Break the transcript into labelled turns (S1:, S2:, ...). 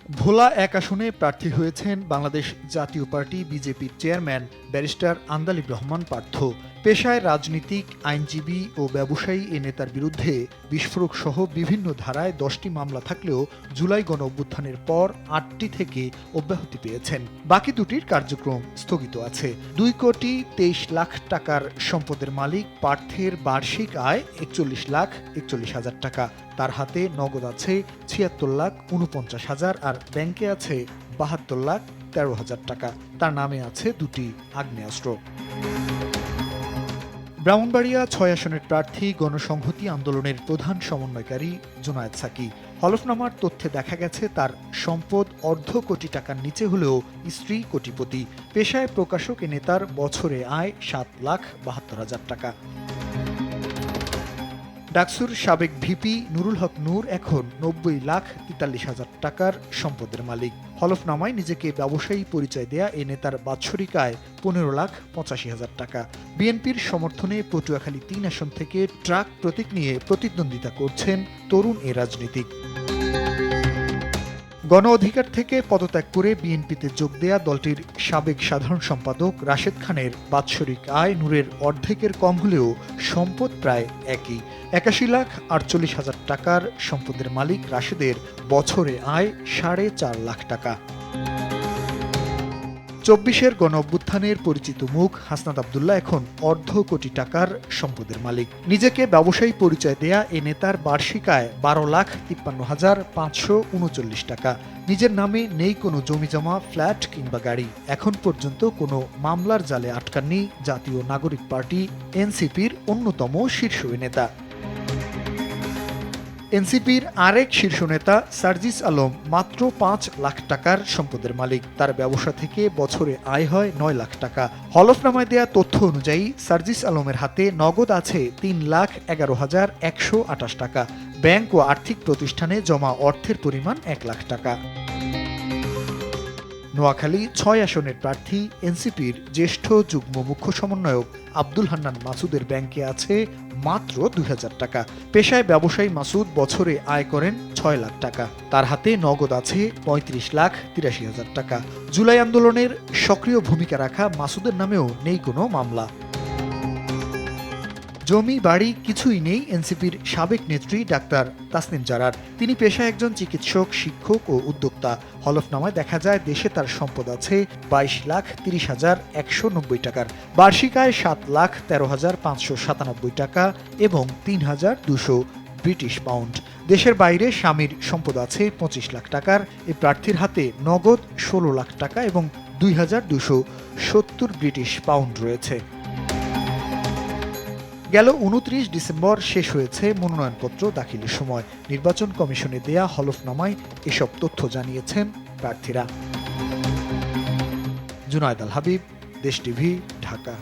S1: ভোলা এক আসনে প্রার্থী হয়েছেন বাংলাদেশ জাতীয় পার্টি বিজেপির চেয়ারম্যান ব্যারিস্টার আন্দালিব রহমান পার্থ। পেশায় রাজনীতিক, আইনজীবী ও ব্যবসায়ী এ নেতার বিরুদ্ধে বিস্ফোরক সহ বিভিন্ন ধারায় 10টি মামলা থাকলেও জুলাই গণঅভ্যুত্থানের পর 8টি থেকে অব্যাহতি পেয়েছেন। বাকি দুটির কার্যক্রম স্থগিত আছে। 2,23,00,000 টাকার সম্পদের মালিক পার্থের বার্ষিক আয় 41,41,000 টাকা। তার হাতে নগদ আছে 76,49,000 আর ব্যাংকে আছে 72,13,000 টাকা। তার নামে আছে দুটি আগ্নেয়াস্ত্র। ব্রাহ্মণবাড়িয়া 6 আসনের প্রার্থী গণসংহতি আন্দোলনের প্রধান সমন্বয়কারী জুনায়েদ সাকি। হলফনামার তথ্যে দেখা গেছে তার সম্পদ অর্ধ কোটি টাকার নিচে হলেও স্ত্রী কোটিপতি। পেশায় প্রকাশক এ নেতার বছরে আয় 7,72,000 টাকা। ডাকসুর সাবেক ভিপি নুরুল হক নূর এখন 90,43,000 টাকার সম্পদের মালিক। হলফনামায় নিজেকে ব্যবসায়ী পরিচয় দেয়া এ নেতার বাৎসরিক আয় 15,85,000 টাকা। বিএনপির সমর্থনে পটুয়াখালী 3 আসন থেকে ট্রাক প্রতীক নিয়ে প্রতিদ্বন্দ্বিতা করছেন তরুণ এ রাজনীতিক। গণ অধিকার থেকে পদত্যাগ করে বিএনপিতে যোগ দেয়া দলটির সাবেক সাধারণ সম্পাদক রাশেদ খানের বাৎসরিক আয় নূরের অর্ধেকের কম হলেও সম্পদ প্রায় একই। 81,48,000 টাকার সম্পদের মালিক রাশেদের বছরে আয় 4.5 টাকা। 24-এর গণঅভ্যুত্থানের পরিচিত মুখ হাসনাত আব্দুল্লাহ এখন অর্ধ কোটি টাকার সম্পদের মালিক। নিজেকে ব্যবসায়ী পরিচয় দেয়া এ নেতার বার্ষিক আয় 12,53,539 টাকা। নিজের নামে নেই কোনো জমিজমা, ফ্ল্যাট কিংবা গাড়ি। এখন পর্যন্ত কোনো মামলার জালে আটকাননি জাতীয় নাগরিক পার্টি এনসিপির অন্যতম শীর্ষ নেতা। এনসিপির আরেক শীর্ষ নেতা সার্জিস আলম মাত্র 5 লাখ টাকার সম্পদের মালিক। তার ব্যবসা থেকে বছরে আয় হয় 9 লাখ টাকা। হলফনামায় দেয়া তথ্য অনুযায়ী সার্জিস আলমের হাতে নগদ আছে 3,11,128 টাকা। ব্যাংক ও আর্থিক প্রতিষ্ঠানে জমা অর্থের পরিমাণ 1 লাখ টাকা। নোয়াখালী 6 আসনের প্রার্থী এনসিপির জ্যেষ্ঠ যুগ্ম মুখ্য সমন্বয়ক আব্দুল হান্নান মাসুদের ব্যাংকে আছে মাত্র 2,000 টাকা। পেশায় ব্যবসায়ী মাসুদ বছরে আয় করেন 6 লাখ টাকা। তার হাতে নগদ আছে 35,83,000 টাকা। জুলাই আন্দোলনের সক্রিয় ভূমিকা রাখা মাসুদের নামেও নেই কোনো মামলা। জমি বাড়ি কিছুই নেই এনসিপির সাবেক নেত্রী ডাক্তার তাসনিম জারার। তিনি পেশায় একজন চিকিৎসক, শিক্ষক ও উদ্যোক্তা। হলফনামায় দেখা যায় দেশে তার সম্পদ আছে 22,30,190 টাকার। বার্ষিক আয় 7,13,597 টাকা এবং 3,200 ব্রিটিশ পাউন্ড। দেশের বাইরে স্বামীর সম্পদ আছে 25 লাখ টাকার। এই প্রার্থীর হাতে নগদ 16 লাখ টাকা এবং 2,270 ব্রিটিশ পাউন্ড রয়েছে। গেল 29 ডিসেম্বর শেষ হয়েছে মনোনয়নপত্র দাখিলের সময়। নির্বাচন কমিশনে দেয়া হলফনামায় এসব তথ্য জানিয়েছেন প্রার্থীরা। জুনায়েদ আল হাবিব, দেশ টিভি, ঢাকা।